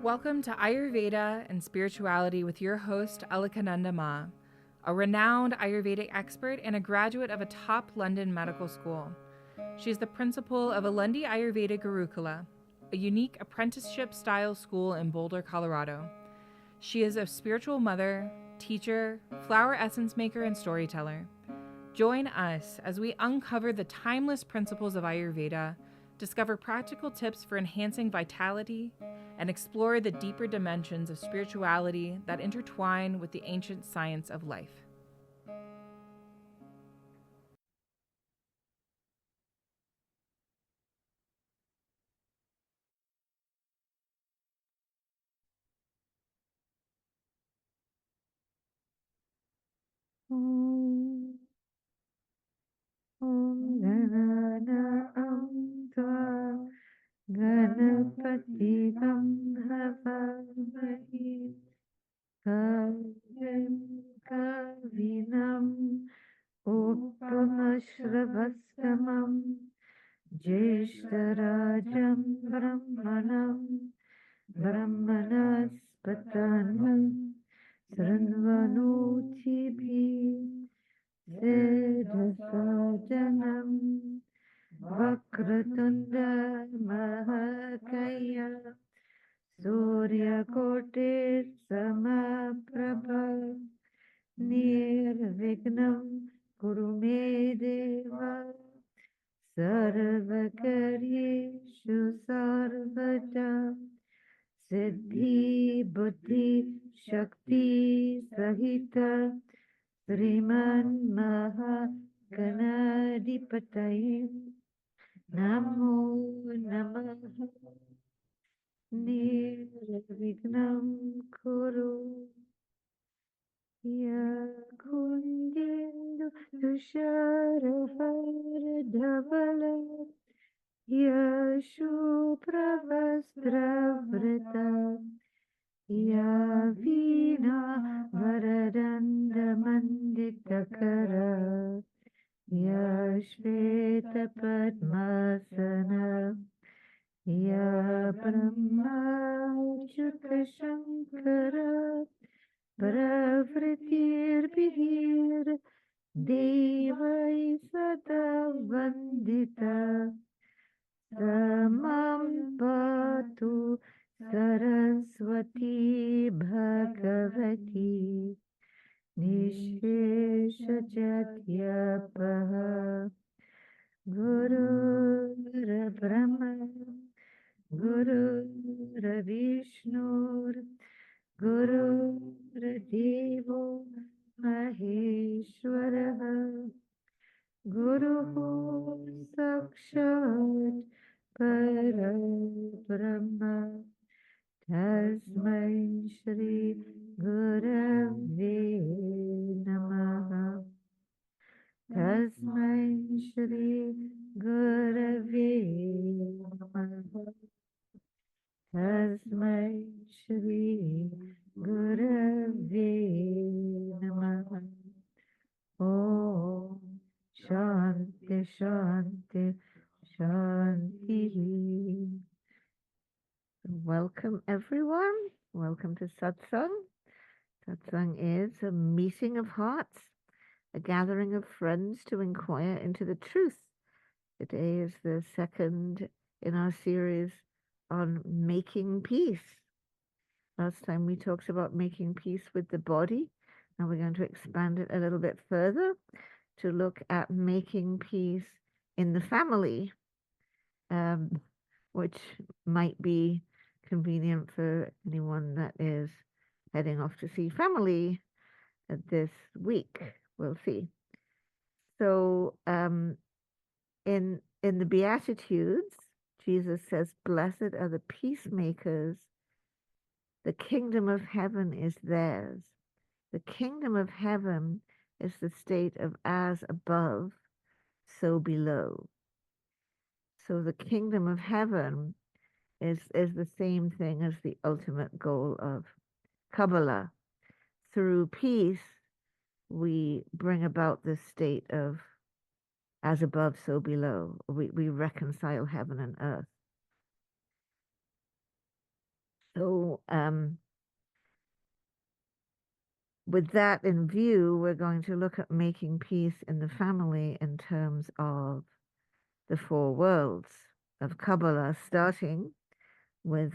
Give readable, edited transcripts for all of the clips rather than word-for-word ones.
Welcome to Ayurveda and Spirituality with your host, Alakananda Ma, a renowned Ayurvedic expert and a graduate of a top London medical school. She's the principal of Alundi Ayurveda Gurukula, a unique apprenticeship-style school in Boulder, Colorado. She is a spiritual mother, teacher, flower essence maker, and storyteller. Join us as we uncover the timeless principles of Ayurveda, discover practical tips for enhancing vitality, and explore the deeper dimensions of spirituality that intertwine with the ancient science of life. गणपतिगं हवामहे कविं कविनम् उपमश्रवस्तमं ज्येष्ठराजं ब्रह्मणस्पतानं शृण्वन्नोतिभिः सेदसादनम् वक्रतुण्डमहाकाय सूर्यकोटिसमप्रभा निर्विघ्नं कुरु मे देव सर्वकार्येषु सर्वदा सिद्धि बुद्धि शक्ति सहित श्रीमन्महागणाधिपतये नमो नमः निर्विघ्नं कुरु कुन्देन्दु तुषारहारधवल शुभ्रवस्त्रवृता या वीणा वरदण्डमण्डितकरा या श्वेतपद्मासना या ब्रह्माच्युतशङ्करा प्रवृत्तिर्भिर्देवै सदा वन्दिता मां पातु सरस्वती भगवती निःशेषजाड्यापः गुरुर्ब्रह्मा गुरुर्विष्णुर् गुरुर्देवो महेश्वरः गुरुः साक्षात् परब्रह्म तस्मै श्री गुरवे नमः तस्मै श्री गुरवे नमः तस्मै श्री गुरवे नमः ॐ शान्ति शान्ति शान्ति. Welcome everyone. Welcome to Satsang. Satsang is a meeting of hearts, a gathering of friends to inquire into the truth. Today is the second in our series on making peace. Last time we talked about making peace with the body. Now we're going to expand it a little bit further to look at making peace in the family, which might be convenient for anyone that is heading off to see family this week. We'll see. So in the Beatitudes, Jesus says, "Blessed are the peacemakers. The kingdom of heaven is theirs." The kingdom of heaven is the state of as above, so below. So the kingdom of heaven is the same thing as the ultimate goal of Kabbalah. Through peace, we bring about this state of as above, so below. We reconcile heaven and earth. So, with that in view, we're going to look at making peace in the family in terms of the four worlds of Kabbalah, starting with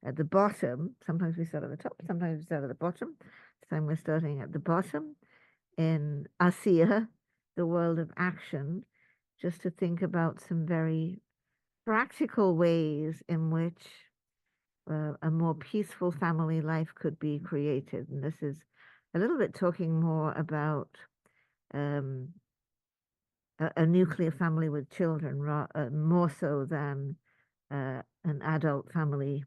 at the bottom. Sometimes we start at the top, sometimes we start at the bottom. This time we're starting at the bottom in Asiya, the world of action, just to think about some very practical ways in which a more peaceful family life could be created. And this is a little bit talking more about um, a nuclear family with children, more so than an adult family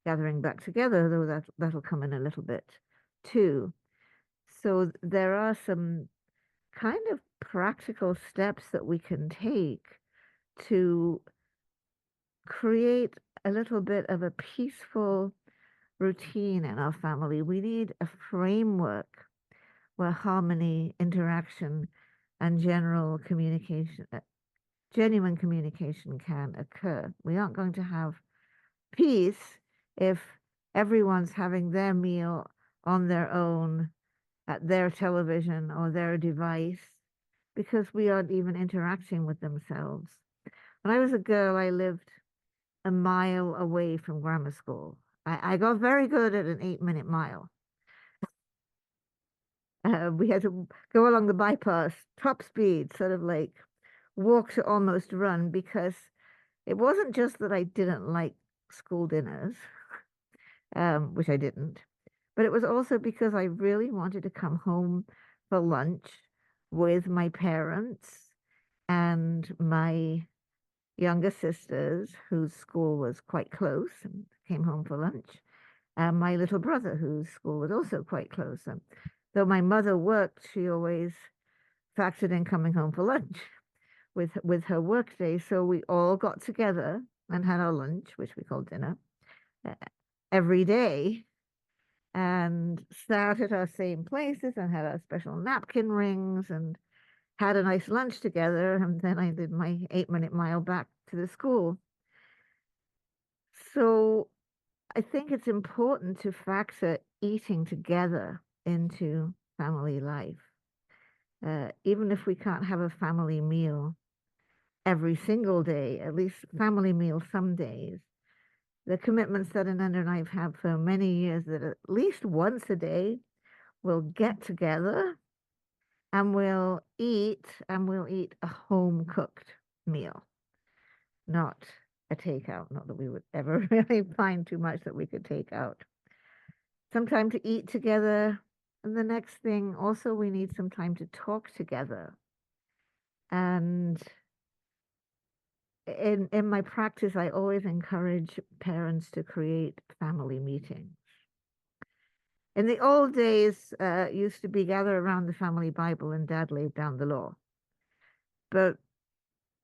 gathering back together, though that'll come in a little bit too. So there are some kind of practical steps that we can take to create a little bit of a peaceful routine in our family. We need a framework where harmony, interaction, and genuine communication can occur. We aren't going to have peace if everyone's having their meal on their own at their television or their device because we aren't even interacting with themselves. When I was a girl, I lived a mile away from grammar school. I got very good at an 8-minute mile. We had to go along the bypass, top speed, sort of like walk to almost run, because it wasn't just that I didn't like school dinners, which I didn't, but it was also because I really wanted to come home for lunch with my parents and my younger sisters, whose school was quite close, and came home for lunch, and my little brother, whose school was also quite close. And though my mother worked, she always factored in coming home for lunch with her work day. So we all got together and had our lunch, which we called dinner, uh, every day, and sat at our same places and had our special napkin rings and had a nice lunch together. And then I did my 8-minute mile back to the school. So I think it's important to factor eating together into family life. Even if we can't have a family meal every single day, at least family meal some days. The commitments that Ananda and I have had for many years, that at least once a day we'll get together and we'll eat a home cooked meal, not a takeout. Not that we would ever really find too much that we could take out. Some time to eat together. And the next thing, also, we need some time to talk together. And in my practice, I always encourage parents to create family meetings. In the old days, it used to be gather around the family Bible and dad laid down the law. But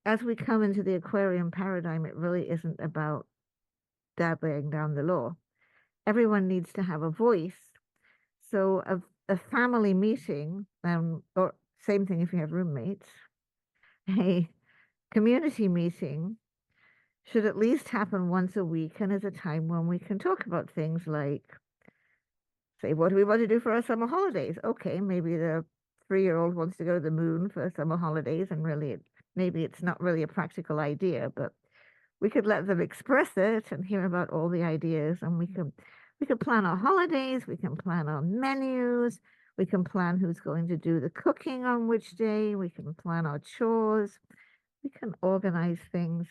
as we come into the Aquarian paradigm, it really isn't about dad laying down the law. Everyone needs to have a voice. So a family meeting, or same thing if you have roommates, a community meeting should at least happen once a week and is a time when we can talk about things like, say, what do we want to do for our summer holidays? Okay, maybe the 3-year-old wants to go to the moon for summer holidays, and really, maybe it's not really a practical idea, but we could let them express it and hear about all the ideas, and we could plan our holidays, we can plan our menus, we can plan who's going to do the cooking on which day, we can plan our chores, we can organize things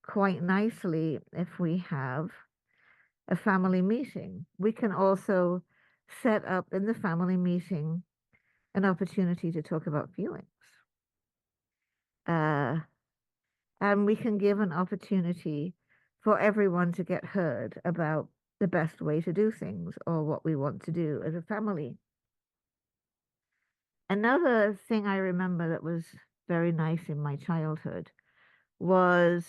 quite nicely if we have a family meeting. We can also set up in the family meeting an opportunity to talk about feelings. And we can give an opportunity for everyone to get heard about the best way to do things or what we want to do as a family. Another thing I remember that was very nice in my childhood was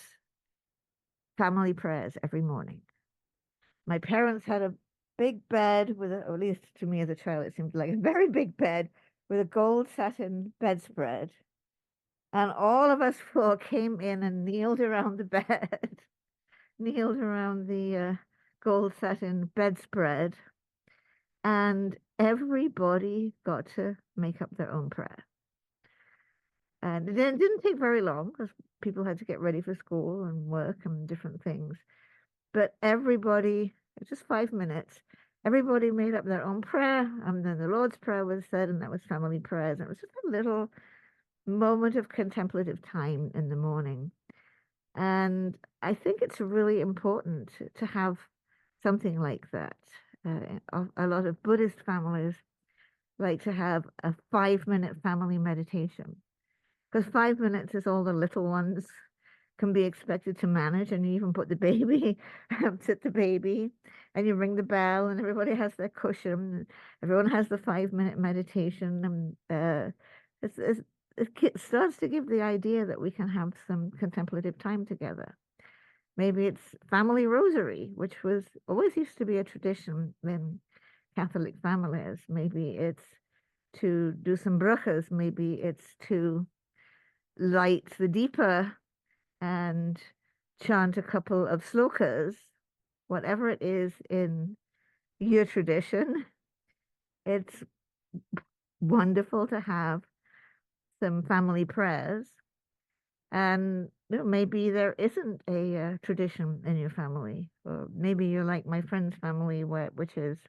family prayers every morning. My parents had a big bed or at least to me as a child, it seemed like a very big bed with a gold satin bedspread. And all of us four came in and kneeled around the bed, kneeled around the gold satin bedspread, and everybody got to make up their own prayer. And it didn't take very long because people had to get ready for school and work and different things. But everybody, just 5 minutes, everybody made up their own prayer. And then the Lord's Prayer was said, and that was family prayers. And it was just a little moment of contemplative time in the morning. And I think it's really important to have something like that. A lot of Buddhist families like to have a 5 minute family meditation because 5 minutes is all the little ones can be expected to manage, and you even put the baby, sit the baby, and you ring the bell, and everybody has their cushion. Everyone has the 5 minute meditation, and it starts to give the idea that we can have some contemplative time together. Maybe it's family rosary, which was always used to be a tradition in Catholic families. Maybe it's to do some brachas. Maybe it's to light the deeper and chant a couple of slokas, whatever it is in your tradition. It's wonderful to have some family prayers. And maybe there isn't a tradition in your family, or maybe you're like my friend's family, which is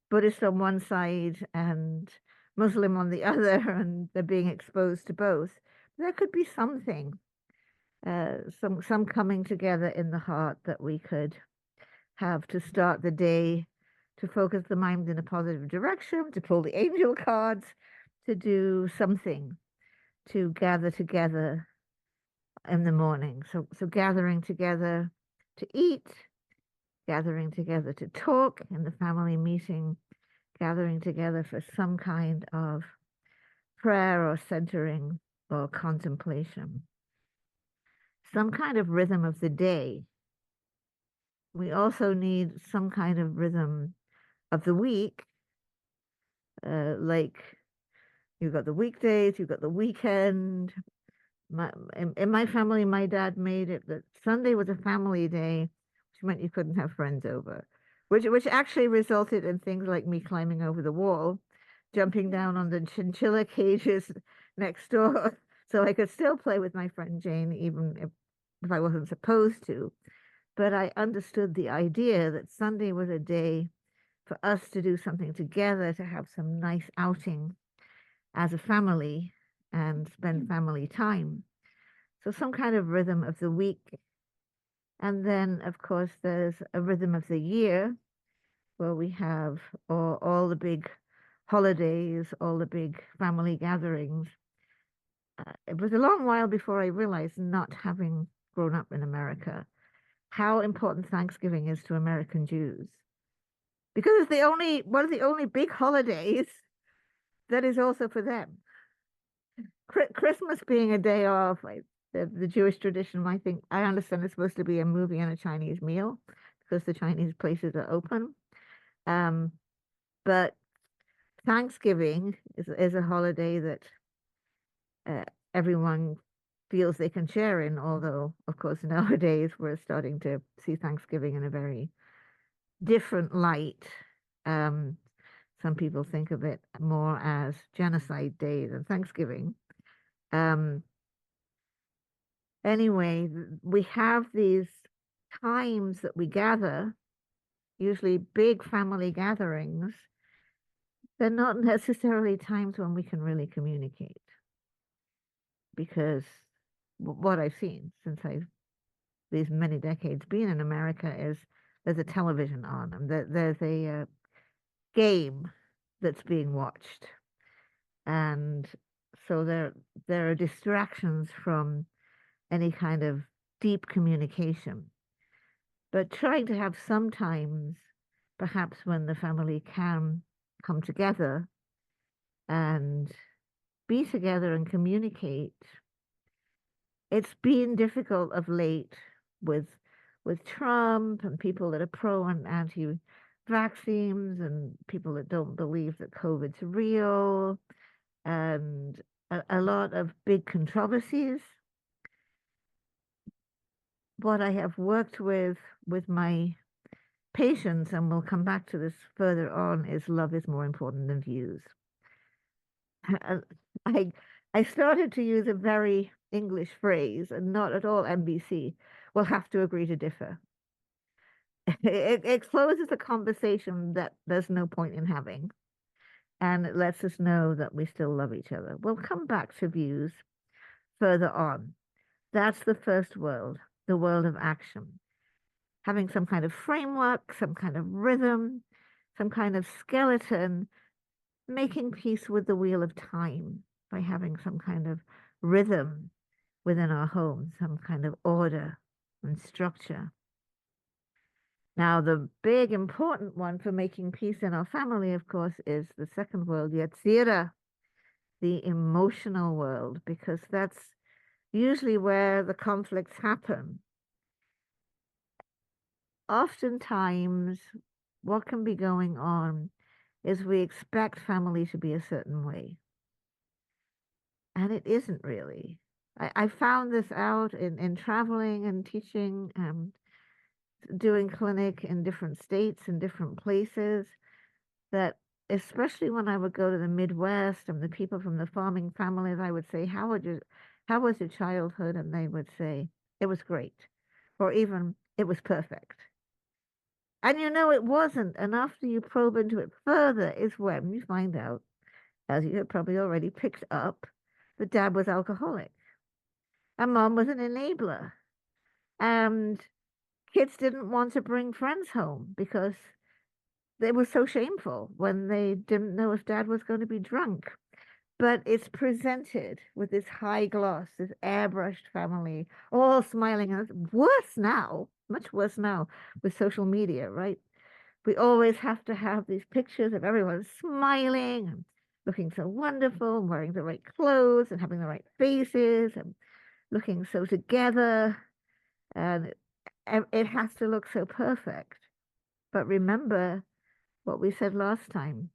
Buddhist on one side and Muslim on the other, and they're being exposed to both. There could be something, some coming together in the heart that we could have to start the day, to focus the mind in a positive direction, to pull the angel cards, to do something, to gather together in the morning. So gathering together to eat, gathering together to talk in the family meeting, gathering together for some kind of prayer or centering or contemplation, some kind of rhythm of the day. We also need some kind of rhythm of the week, like you've got the weekdays, you've got the weekend. In my family, my dad made it that Sunday was a family day, which meant you couldn't have friends over, which actually resulted in things like me climbing over the wall, jumping down on the chinchilla cages next door, so I could still play with my friend Jane, even if I wasn't supposed to. But I understood the idea that Sunday was a day for us to do something together, to have some nice outing as a family and spend family time. So some kind of rhythm of the week. And then, of course, there's a rhythm of the year where we have all the big holidays, all the big family gatherings. It was a long while before I realized, not having grown up in America, how important Thanksgiving is to American Jews. Because it's one of the only big holidays that is also for them. Christmas being a day off, the Jewish tradition, I understand it's supposed to be a movie and a Chinese meal because the Chinese places are open. But Thanksgiving is a holiday that everyone feels they can share in, although, of course, nowadays we're starting to see Thanksgiving in a very different light. Some people think of it more as Genocide Day than Thanksgiving. Anyway, we have these times that we gather, usually big family gatherings. They're not necessarily times when we can really communicate, because what I've seen since I've these many decades been in America is there's a television on, and there's a game that's being watched, and so there are distractions from any kind of deep communication. But trying to have sometimes, perhaps when the family can come together and be together and communicate. It's been difficult of late with Trump and people that are pro and anti vaccines and people that don't believe that COVID's real, and a lot of big controversies. What I have worked with my patience, and we'll come back to this further on, is love is more important than views. I I started to use a very English phrase and not at all NBC. We'll have to agree to differ. It closes a conversation that there's no point in having, and it lets us know that we still love each other. We'll come back to views further on. That's the first world, the world of action. Having some kind of framework, some kind of rhythm, some kind of skeleton, making peace with the wheel of time by having some kind of rhythm within our home, some kind of order and structure. Now, the big important one for making peace in our family, of course, is the second world, Yetzira, the emotional world, because that's usually where the conflicts happen. Oftentimes, what can be going on is we expect family to be a certain way, and it isn't really. I found this out in traveling and teaching, doing clinic in different states and different places, that especially when I would go to the Midwest and the people from the farming families, I would say, how was your childhood? And they would say, it was great, or even, it was perfect. And it wasn't. And after you probe into it further is when you find out, as you have probably already picked up, that dad was alcoholic and mom was an enabler. And kids didn't want to bring friends home because it was so shameful when they didn't know if dad was going to be drunk. But it's presented with this high gloss, this airbrushed family, all smiling. And it's worse now, much worse now with social media, right? We always have to have these pictures of everyone smiling and looking so wonderful and wearing the right clothes and having the right faces and looking so together. And it has to look so perfect. But remember what we said last time,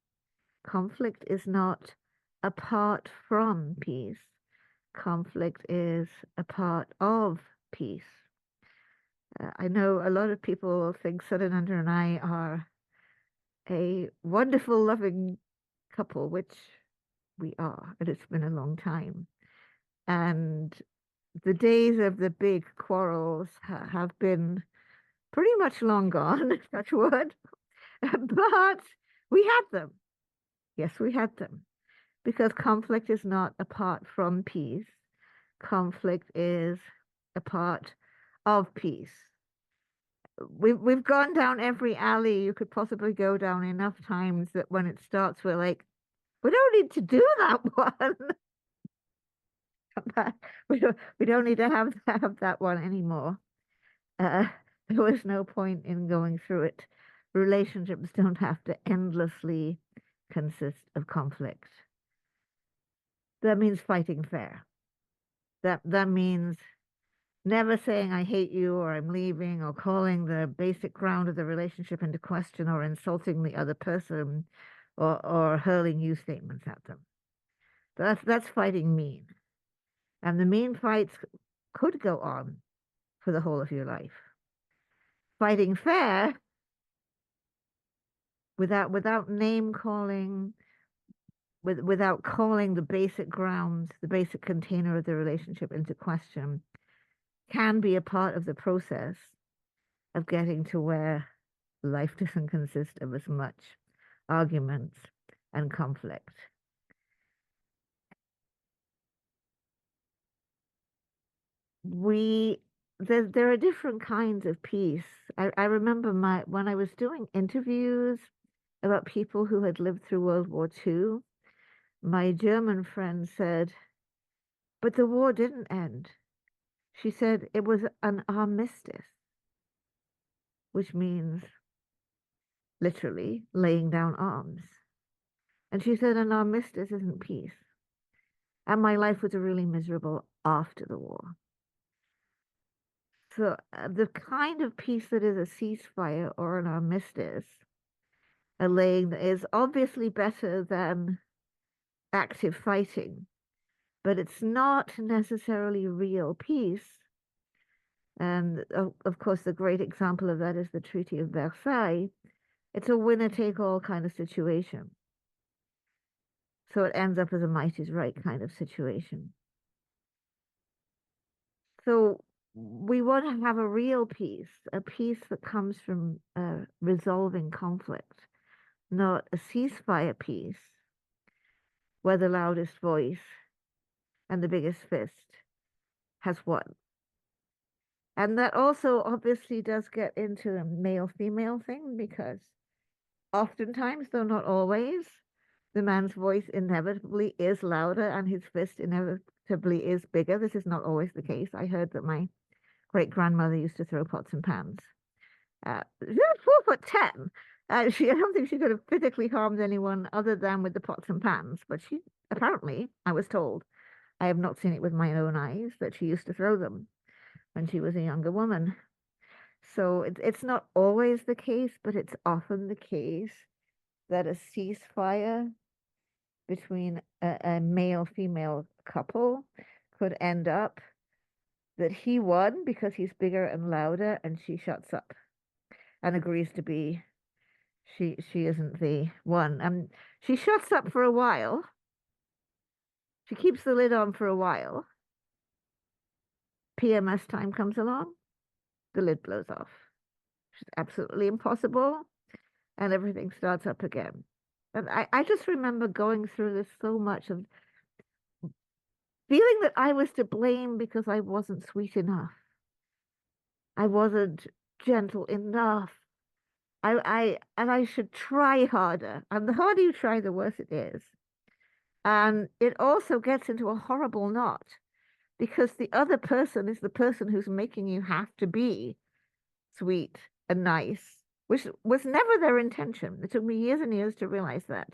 conflict is not apart from peace. Conflict is a part of peace. I know a lot of people think Sadananda and I are a wonderful, loving couple, which we are, and it's been a long time. And the days of the big quarrels have been pretty much long gone, touch wood. But we had them. Yes, we had them. Because conflict is not apart from peace. Conflict is a part of peace. We've gone down every alley you could possibly go down enough times that when it starts, we're like, we don't need to do that one. we don't need to have that one anymore. There was no point in going through it. Relationships don't have to endlessly consist of conflict. That means fighting fair. That means never saying I hate you or I'm leaving or calling the basic ground of the relationship into question or insulting the other person or hurling you statements at them. That's fighting mean. And the mean fights could go on for the whole of your life. Fighting fair without name calling, without calling the basic ground, the basic container of the relationship into question, can be a part of the process of getting to where life doesn't consist of as much arguments and conflict. There are different kinds of peace. I remember when I was doing interviews about people who had lived through World War II, my German friend said, but the war didn't end. She said it was an armistice, which means literally laying down arms. And she said an armistice isn't peace. And my life was really miserable after the war. So the kind of peace that is a ceasefire or an armistice, a laying, is obviously better than active fighting, but it's not necessarily real peace And of course, the great example of that is the Treaty of Versailles. It's a winner-take-all kind of situation. So it ends up as a might is right kind of situation. So we want to have a real peace, a peace that comes from resolving conflict, not a ceasefire peace where the loudest voice and the biggest fist has won. And that also obviously does get into the male female thing, because oftentimes, though not always, the man's voice inevitably is louder and his fist inevitably is bigger. This is not always the case. I heard that my great grandmother used to throw pots and pans. She was 4'10". I don't think she could have physically harmed anyone other than with the pots and pans. But she apparently, I was told, I have not seen it with my own eyes, that she used to throw them when she was a younger woman. So it's not always the case, but it's often the case that a ceasefire between a male female couple could end up that he won because he's bigger and louder, and she shuts up and agrees to be she isn't the one. She shuts up for a while. She keeps the lid on for a while. PMS time comes along, the lid blows off. It's absolutely impossible, and everything starts up again. And I just remember going through this so much of feeling that I was to blame because I wasn't sweet enough. I wasn't gentle enough. I should try harder. And the harder you try, the worse it is. And it also gets into a horrible knot, because the other person is the person who's making you have to be sweet and nice, which was never their intention. It took me years and years to realize that.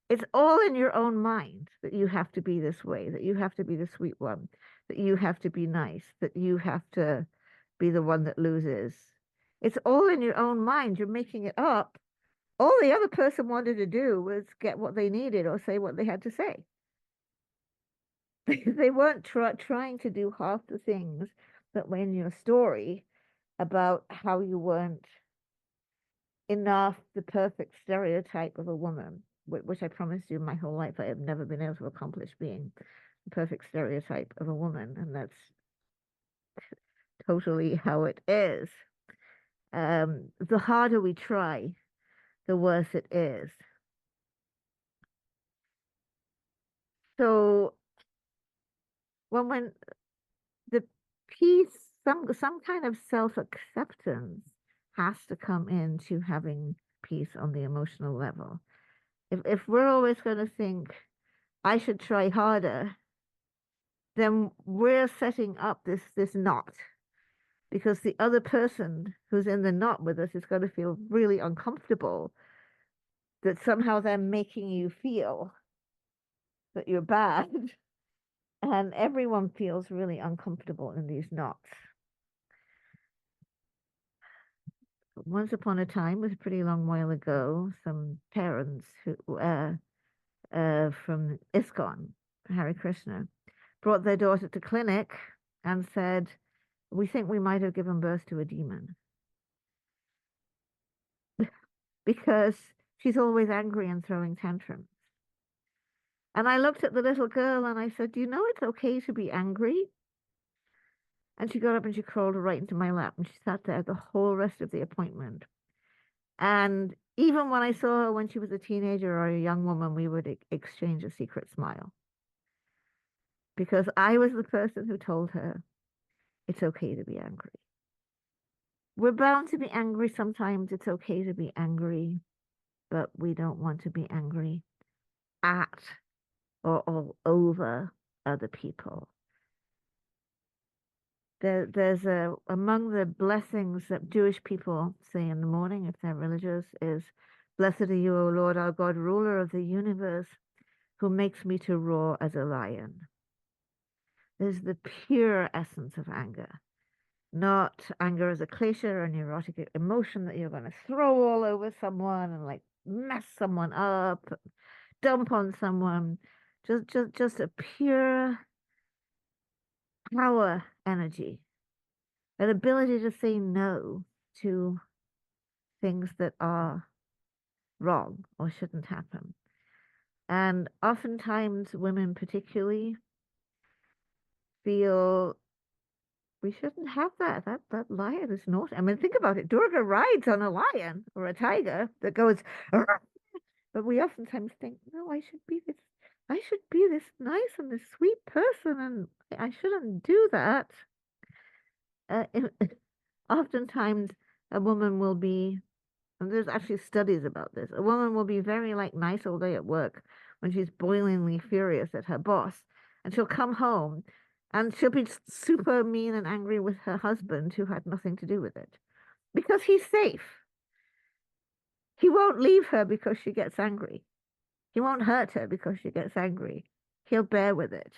It's all in your own mind that you have to be this way, that you have to be the sweet one, that you have to be nice, that you have to be the one that loses. It's all in your own mind. You're making it up. All the other person wanted to do was get what they needed or say what they had to say. They weren't trying to do half the things that were in your story about how you weren't enough the perfect stereotype of a woman, which I promised you my whole life I have never been able to accomplish, being the perfect stereotype of a woman. And that's totally how it is. The harder we try, the worse it is. So when the peace, some kind of self-acceptance has to come into having peace on the emotional level. If we're always going to think, I should try harder, then we're setting up this knot, because the other person who's in the knot with us is going to feel really uncomfortable, that somehow they're making you feel that you're bad. And everyone feels really uncomfortable in these knots. Once upon a time, was a pretty long while ago, some parents who from ISKCON, Hare Krishna, brought their daughter to clinic and said, we think we might have given birth to a demon, because she's always angry and throwing tantrums. And I looked at the little girl and I said, do you know it's okay to be angry? And she got up and she crawled right into my lap, and she sat there the whole rest of the appointment. And even when I saw her when she was a teenager or a young woman, we would exchange a secret smile, because I was the person who told her it's okay to be angry. We're bound to be angry sometimes. It's okay to be angry, but we don't want to be angry at or all over other people. There's among the blessings that Jewish people say in the morning, if they're religious, is, blessed are you, O Lord, our God, ruler of the universe, who makes me to roar as a lion. There's the pure essence of anger, not anger as a klesha or a neurotic emotion that you're going to throw all over someone and like mess someone up, dump on someone. Just a pure power energy an ability to say no to things that are wrong or shouldn't happen. And oftentimes, women particularly feel we shouldn't have that. That lion is naughty. I mean, think about it. Durga rides on a lion or a tiger that goes, "Arr!" But we oftentimes think, no, I should be this nice and this sweet person, and I shouldn't do that. Uh, Oftentimes, a woman will be, and there's actually studies about this, a woman will be very like nice all day at work when she's boilingly furious at her boss, and she'll come home and she'll be super mean and angry with her husband who had nothing to do with it because he's safe. He won't leave her because she gets angry. He won't hurt her because she gets angry. He'll bear with it.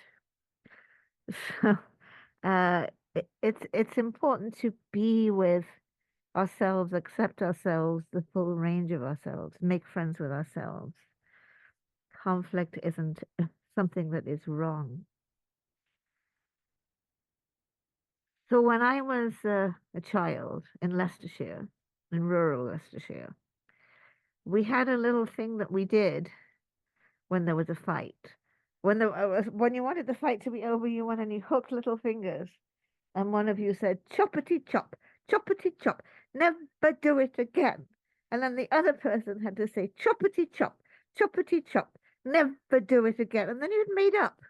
So it's important to be with ourselves, accept ourselves, the full range of ourselves, make friends with ourselves. Conflict isn't something that is wrong. So when I was a child in Leicestershire, in rural Leicestershire, we had a little thing that we did when there was a fight. When you wanted the fight to be over, you went and you hooked little fingers, and one of you said, choppity chop, choppity chop, never do it again. And then the other person had to say, choppity chop, choppity chop, never do it again. And then you'd made up.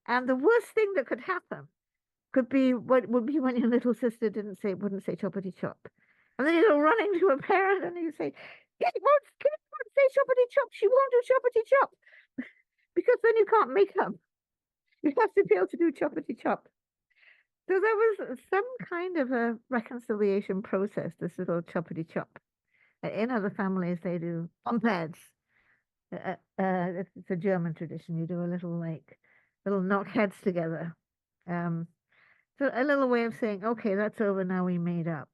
And the worst thing that could happen could be what would be when your little sister wouldn't say choppity chop. And then you go running to a parent and you say, Kid won't say choppity chop, she won't do choppity chop. Because then you can't make up. You have to be able to do choppity chop. So there was some kind of a reconciliation process, this little choppity chop. In other families, they do bumpheads. It's a German tradition. You do a little knock heads together. So a little way of saying, okay, that's over now, we made up.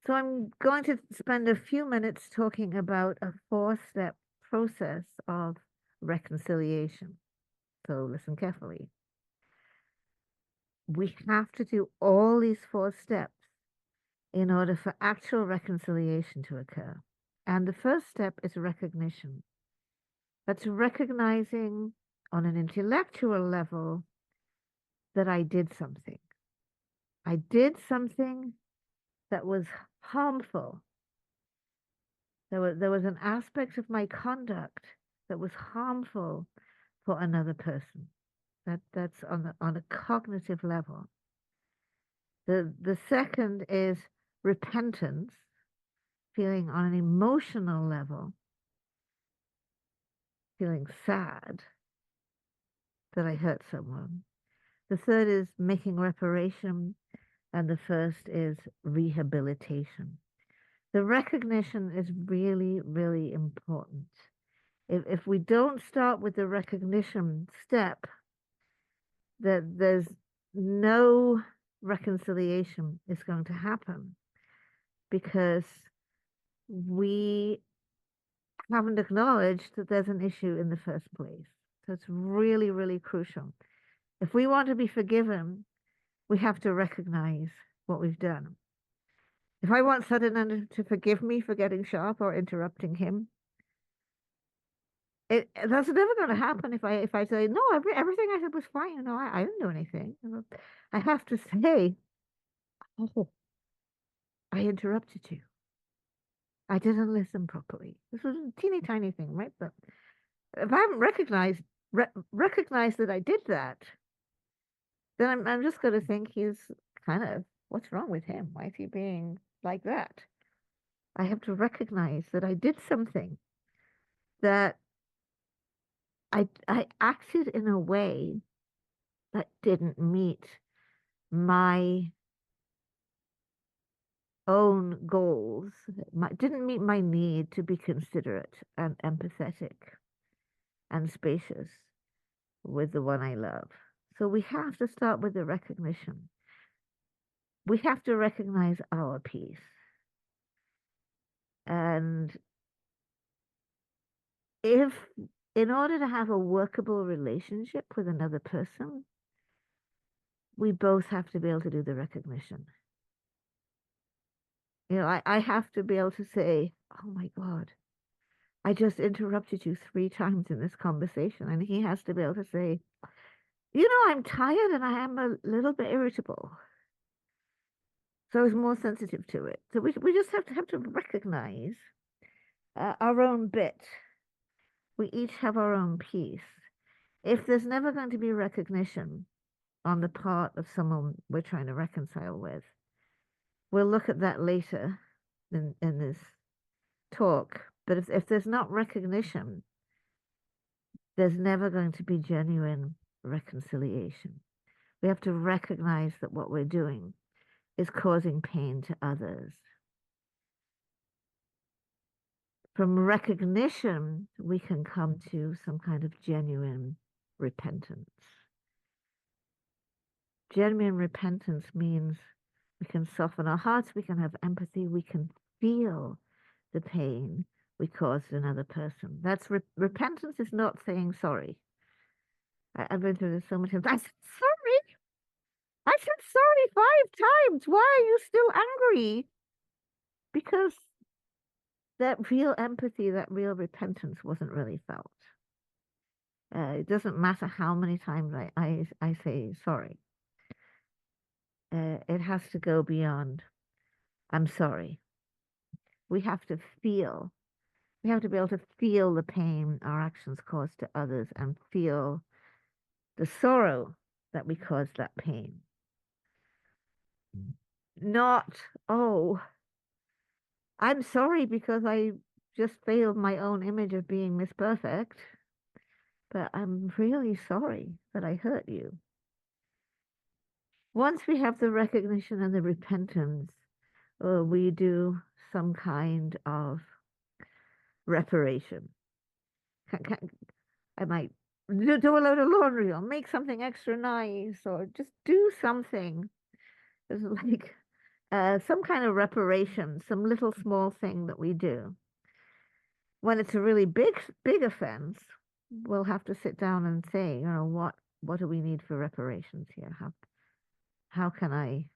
So I'm going to spend a few minutes talking about a 4-step process of reconciliation. So listen carefully. We have to do all these 4 steps in order for actual reconciliation to occur. And the first step is recognition. That's recognizing on an intellectual level that I did something. I did something that was harmful. There was an aspect of my conduct that was harmful for another person. That's on a cognitive level. The second is repentance, feeling on an emotional level, feeling sad that I hurt someone. The third is making reparation, and the first is rehabilitation. The recognition is really, really important. If we don't start with the recognition step, that there's no reconciliation is going to happen because we haven't acknowledged that there's an issue in the first place. So it's really, really crucial. If we want to be forgiven, we have to recognize what we've done. If I want Sutherland to forgive me for getting sharp or interrupting him, that's never going to happen if I say, no, everything I said was fine. No, I didn't do anything. I have to say, oh, I interrupted you. I didn't listen properly. This was a teeny tiny thing, right? But if I haven't recognized that I did that, then I'm just going to think he's kind of, what's wrong with him? Why is he being like that? I have to recognize that I did something, that I acted in a way that didn't meet my own goals, didn't meet my need to be considerate and empathetic and spacious with the one I love. So we have to start with the recognition. We have to recognize our piece. And if, in order to have a workable relationship with another person, we both have to be able to do the recognition. I have to be able to say, oh my God, I just interrupted you 3 times in this conversation. And he has to be able to say, I'm tired and I am a little bit irritable. So I was more sensitive to it. So we just have to recognize our own bit. We each have our own piece. If there's never going to be recognition on the part of someone we're trying to reconcile with, we'll look at that later in this talk. But if there's not recognition, there's never going to be genuine reconciliation. We have to recognize that what we're doing is causing pain to others. From recognition, we can come to some kind of genuine repentance. Genuine repentance means we can soften our hearts, we can have empathy, we can feel the pain we caused another person. That's repentance is not saying sorry. I've been through this so many times. I said sorry. I said sorry 5 times. Why are you still angry? Because that real empathy, that real repentance wasn't really felt. It doesn't matter how many times I say sorry. It has to go beyond, I'm sorry. We have to feel. We have to be able to feel the pain our actions cause to others and feel the sorrow that we caused that pain. Not, oh, I'm sorry because I just failed my own image of being Miss Perfect, but I'm really sorry that I hurt you. Once we have the recognition and the repentance, we do some kind of reparation. I might do a load of laundry or make something extra nice or just do something. It's like some kind of reparation, some little small thing that we do. When it's a really big offense, we'll have to sit down and say, what do we need for reparations here? How can I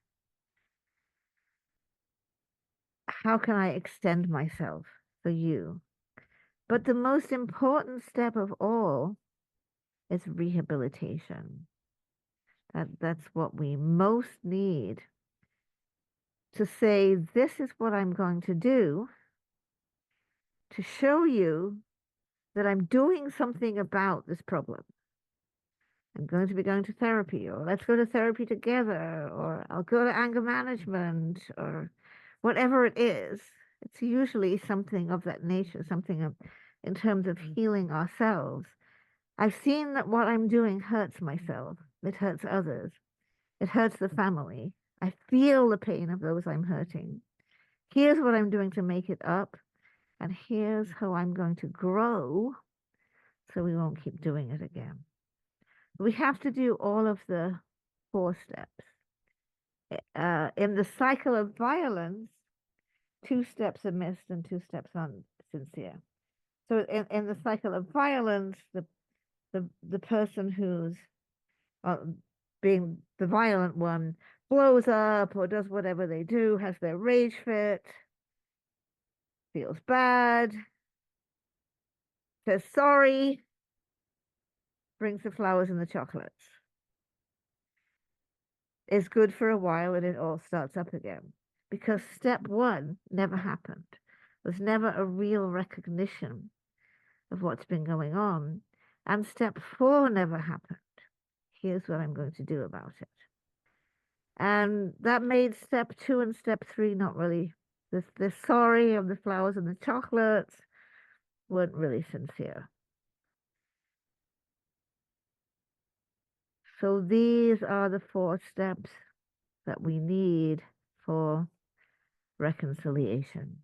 extend myself for you? But the most important step of all is rehabilitation. That's what we most need to say, this is what I'm going to do to show you that I'm doing something about this problem. I'm going to be going to therapy, or let's go to therapy together, or I'll go to anger management, or whatever it is. It's usually something of that nature, something in terms of healing ourselves. I've seen that what I'm doing hurts myself. It hurts others. It hurts the family. I feel the pain of those I'm hurting. Here's what I'm doing to make it up. And here's how I'm going to grow so we won't keep doing it again. We have to do all of the 4 steps. In the cycle of violence, 2 steps are missed and 2 steps aren't sincere. So in the cycle of violence, the person who's being the violent one blows up or does whatever they do, has their rage fit, feels bad, says sorry, brings the flowers and the chocolates. Is good for a while and it all starts up again. Because step 1 never happened. There's never a real recognition of what's been going on. And step 4 never happened. Here's what I'm going to do about it. And that made step 2 and step 3 not really, the sorry of the flowers and the chocolates weren't really sincere. So these are the 4 steps that we need for reconciliation.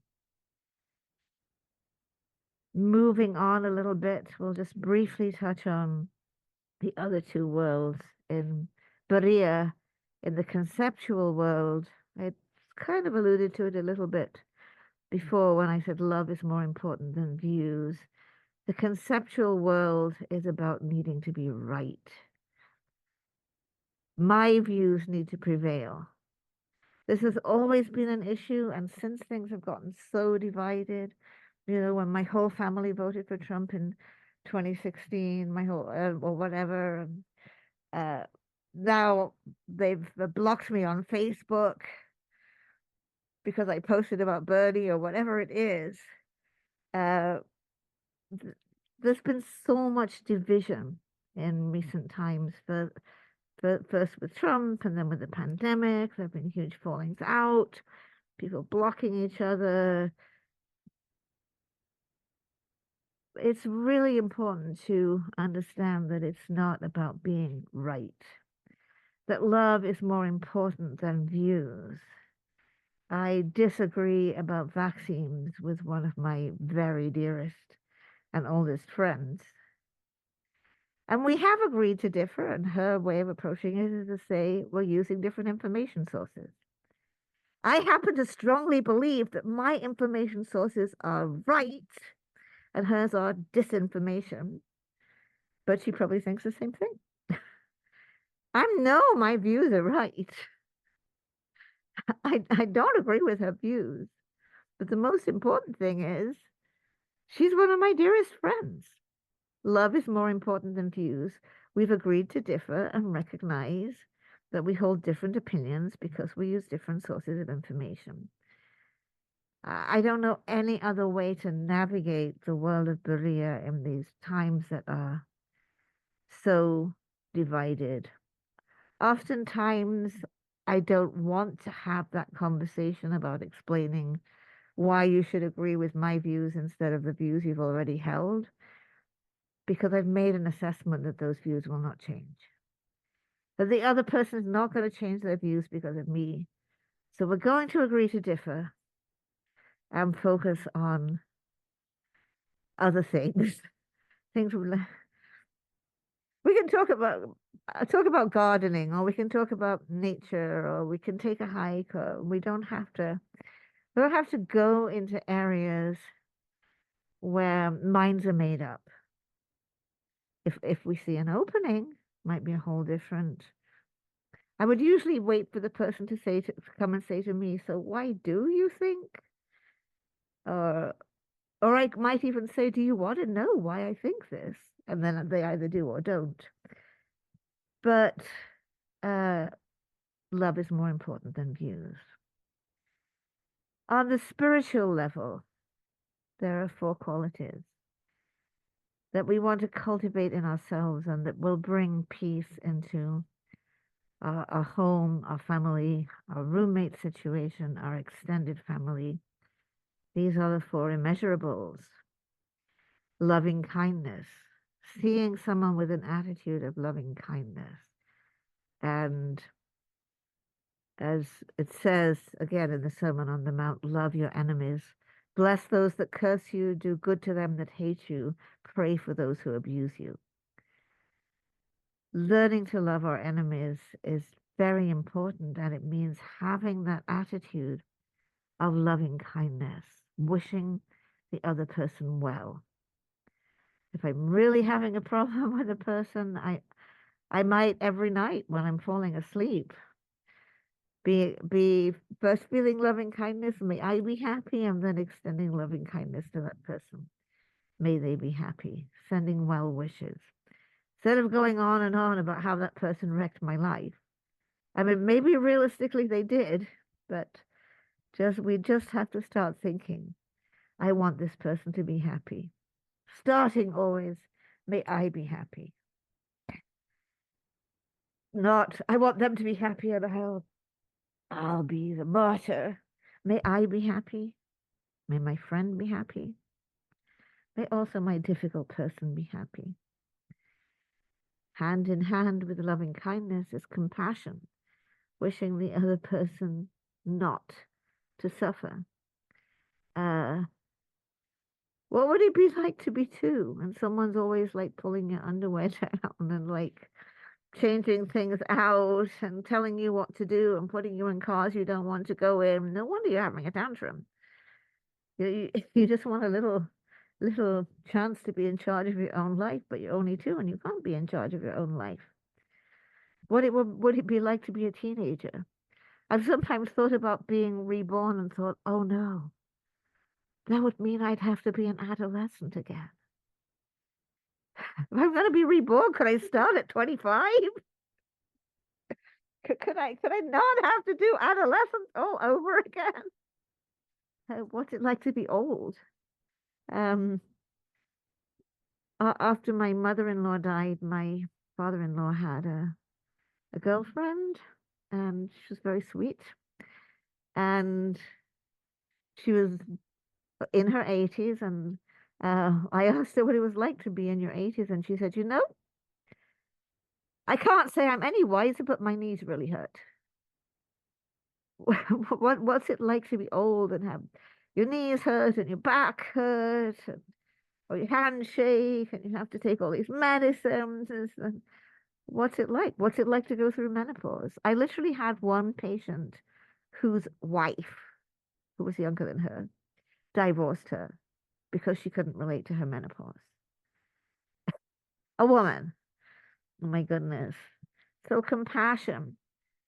Moving on a little bit, we'll just briefly touch on the other 2 worlds. In Berea, in the conceptual world, I kind of alluded to it a little bit before when I said love is more important than views. The conceptual world is about needing to be right. My views need to prevail. This has always been an issue, and since things have gotten so divided, when my whole family voted for Trump in 2016, my whole or whatever, and uh, now they've blocked me on Facebook because I posted about Bernie or whatever it is. Uh, there's been so much division in recent times. First with Trump, and then with the pandemic, there have been huge fallings out, people blocking each other. It's really important to understand that it's not about being right, that love is more important than views. I disagree about vaccines with one of my very dearest and oldest friends. And we have agreed to differ, and her way of approaching it is to say we're using different information sources. I happen to strongly believe that my information sources are right and hers are disinformation, but she probably thinks the same thing. I know my views are right. I don't agree with her views, but the most important thing is she's one of my dearest friends. Love is more important than views. We've agreed to differ and recognize that we hold different opinions because we use different sources of information. I don't know any other way to navigate the world of Berea in these times that are so divided. Oftentimes, I don't want to have that conversation about explaining why you should agree with my views instead of the views you've already held, because I've made an assessment that those views will not change. That the other person is not going to change their views because of me. So we're going to agree to differ and focus on other things. Things we can talk about gardening, or we can talk about nature, or we can take a hike, or we don't have to go into areas where minds are made up. If we see an opening, might be a whole different. I would usually wait for the person to come and say to me, "So why do you think?" Or I might even say, "Do you want to know why I think this?" And then they either do or don't. But love is more important than views. On the spiritual level, there are 4 qualities that we want to cultivate in ourselves and that will bring peace into our home, our family, our roommate situation, our extended family. These are the 4 immeasurables. Loving kindness, seeing someone with an attitude of loving kindness. And as it says again in the Sermon on the Mount, love your enemies. Bless those that curse you, do good to them that hate you, pray for those who abuse you. Learning to love our enemies is very important, and it means having that attitude of loving kindness, wishing the other person well. If I'm really having a problem with a person, I might every night when I'm falling asleep be first feeling loving kindness, may I be happy, and then extending loving kindness to that person. May they be happy, sending well wishes. Instead of going on and on about how that person wrecked my life. I mean, maybe realistically they did, but we just have to start thinking, I want this person to be happy. Starting always, may I be happy. Not, I want them to be happy and I'll be the martyr. May I be happy. May my friend be happy. May also my difficult person be happy. Hand in hand with loving kindness is compassion, wishing the other person not to suffer. What would it be like to be 2 and someone's always like pulling your underwear down and like changing things out and telling you what to do and putting you in cars you don't want to go in? No wonder you're having a tantrum. You just want a little chance to be in charge of your own life, but you're only 2 and you can't be in charge of your own life. would it be like to be a teenager? I've sometimes thought about being reborn and thought, oh no, that would mean I'd have to be an adolescent again. If I'm going to be reborn, could I start at 25? Could I not have to do adolescence all over again? What's it like to be old? Um, After my mother-in-law died, my father-in-law had a girlfriend, and she was very sweet. And she was in her 80s, and I asked her what it was like to be in your 80s, and she said, I can't say I'm any wiser, but my knees really hurt. What's it like to be old and have your knees hurt and your back hurt, or your hands shake, and you have to take all these medicines? And what's it like? What's it like to go through menopause? I literally had one patient whose wife, who was younger than her, divorced her because she couldn't relate to her menopause. A woman. Oh my goodness. So compassion,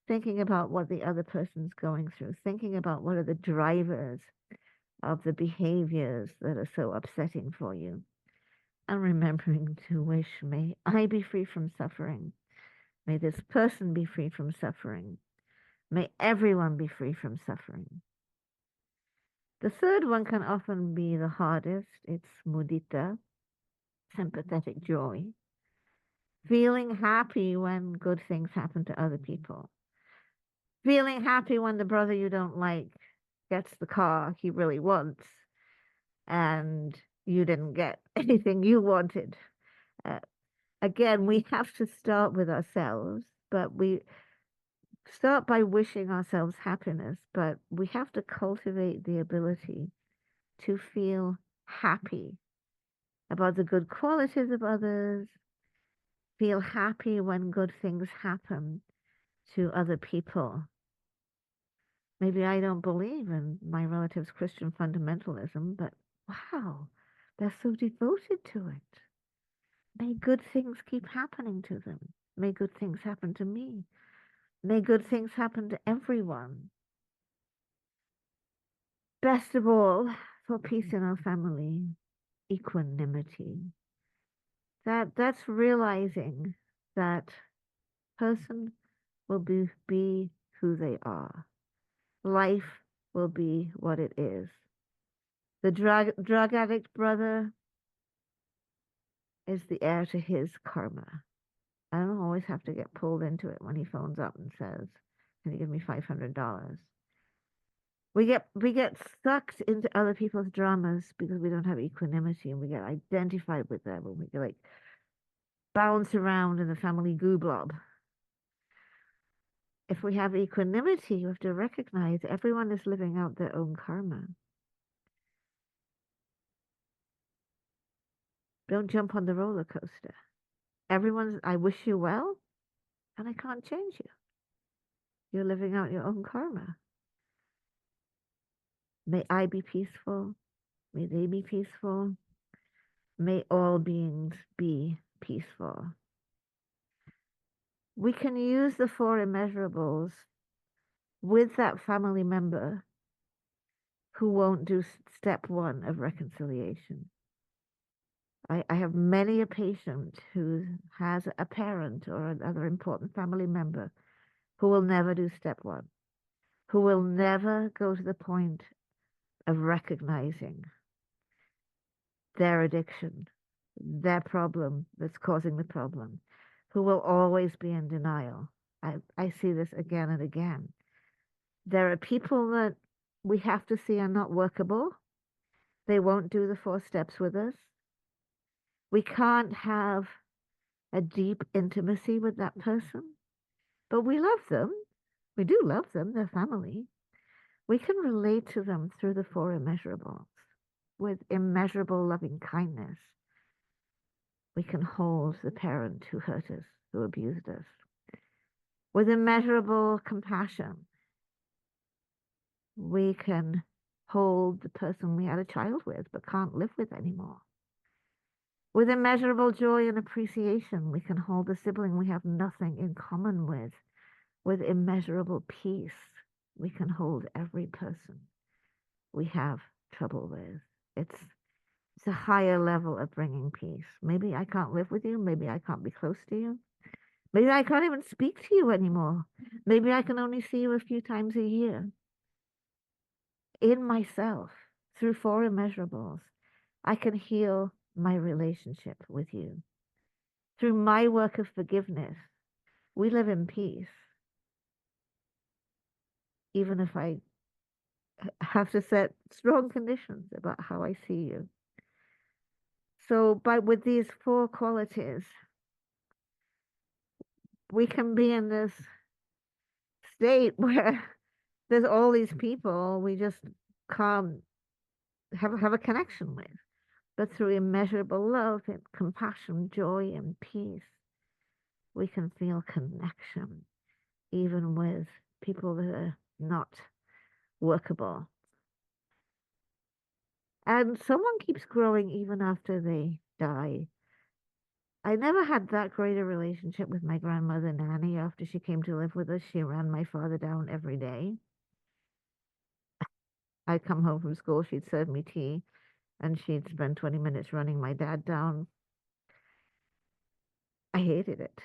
thinking about what the other person's going through, thinking about what are the drivers of the behaviors that are so upsetting for you, and remembering to wish, may I be free from suffering. May this person be free from suffering. May everyone be free from suffering. The third one can often be the hardest. It's mudita, sympathetic joy. Feeling happy when good things happen to other people. Feeling happy when the brother you don't like gets the car he really wants and you didn't get anything you wanted. Uh, Again, we have to start with ourselves, but we start by wishing ourselves happiness, but we have to cultivate the ability to feel happy about the good qualities of others, feel happy when good things happen to other people. Maybe I don't believe in my relatives' Christian fundamentalism, but wow, they're so devoted to it. May good things keep happening to them. May good things happen to me. May good things happen to everyone. Best of all, for peace in our family, equanimity. That's realizing that person will be who they are. Life will be what it is. The drug addict brother is the heir to his karma. I don't always have to get pulled into it when he phones up and says, "Can you give me $500?" We get sucked into other people's dramas because we don't have equanimity, and we get identified with them, and we get like bounce around in the family goo blob. If we have equanimity, you have to recognize everyone is living out their own karma. Don't jump on the roller coaster. I wish you well, and I can't change you. You're living out your own karma. May I be peaceful. May they be peaceful. May all beings be peaceful. We can use the four immeasurables with that family member who won't do step one of reconciliation. I have many a patient who has a parent or another important family member who will never do step one, who will never go to the point of recognizing their addiction, their problem that's causing the problem, who will always be in denial. I see this again and again. There are people that we have to see are not workable. They won't do the four steps with us. We can't have a deep intimacy with that person, but we love them. We do love them, they're family. We can relate to them through the four immeasurables with immeasurable loving kindness. We can hold the parent who hurt us, who abused us, with immeasurable compassion. We can hold the person we had a child with but can't live with anymore. With immeasurable joy and appreciation, we can hold the sibling we have nothing in common with. With immeasurable peace, we can hold every person we have trouble with. It's a higher level of bringing peace. Maybe I can't live with you. Maybe I can't be close to you. Maybe I can't even speak to you anymore. Maybe I can only see you a few times a year. In myself, through four immeasurables, I can heal my relationship with you. Through my work of forgiveness, we live in peace. Even if I have to set strong conditions about how I see you. So, with these four qualities, we can be in this state where there's all these people we just can't have a connection with. But through immeasurable love and compassion, joy, and peace, we can feel connection, even with people that are not workable. And someone keeps growing even after they die. I never had that great a relationship with my grandmother Nanny after she came to live with us. She ran my father down every day. I'd come home from school, she'd serve me tea, and she'd spend 20 minutes running my dad down. I hated it.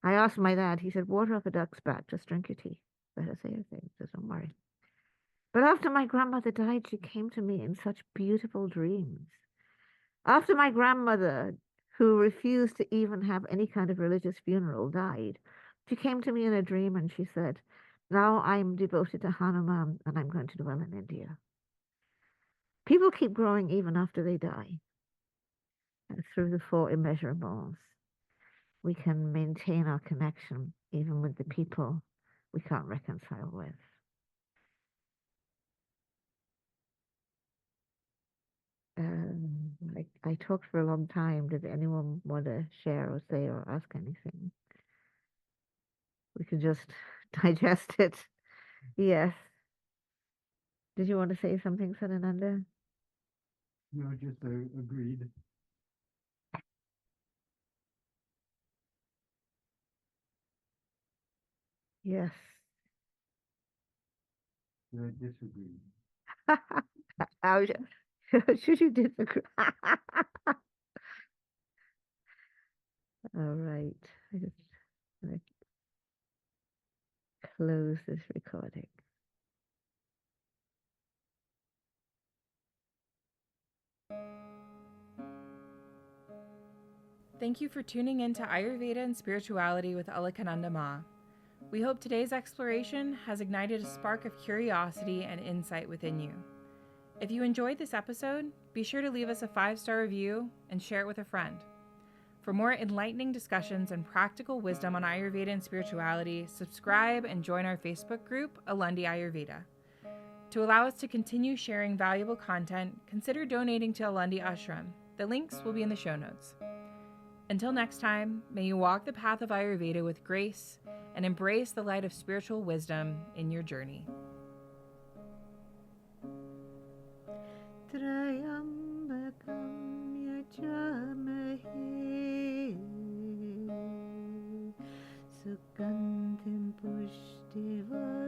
I asked my dad, he said, water off a duck's back, just drink your tea. Let her say her thing, so don't worry. But after my grandmother died, she came to me in such beautiful dreams. After my grandmother, who refused to even have any kind of religious funeral, died, she came to me in a dream and she said, now I'm devoted to Hanuman and I'm going to dwell in India. People keep growing even after they die. And through the four immeasurables, we can maintain our connection even with the people we can't reconcile with. I talked for a long time. Did anyone want to share or say or ask anything? We can just digest it. Yes. Did you want to say something, Sadananda? No, just agreed. Yes. I disagree. How should you disagree? All right. I just want to close this recording. Thank you for tuning in to Ayurveda and Spirituality with Alakananda Ma. We hope today's exploration has ignited a spark of curiosity and insight within you. If you enjoyed this episode, be sure to leave us a 5-star review and share it with a friend. For more enlightening discussions and practical wisdom on Ayurveda and spirituality, subscribe and join our Facebook group, Alundi Ayurveda. To allow us to continue sharing valuable content, consider donating to Alundi Ashram. The links will be in the show notes. Until next time, may you walk the path of Ayurveda with grace and embrace the light of spiritual wisdom in your journey. Trayambakam yajamahe sugandhim pushtiva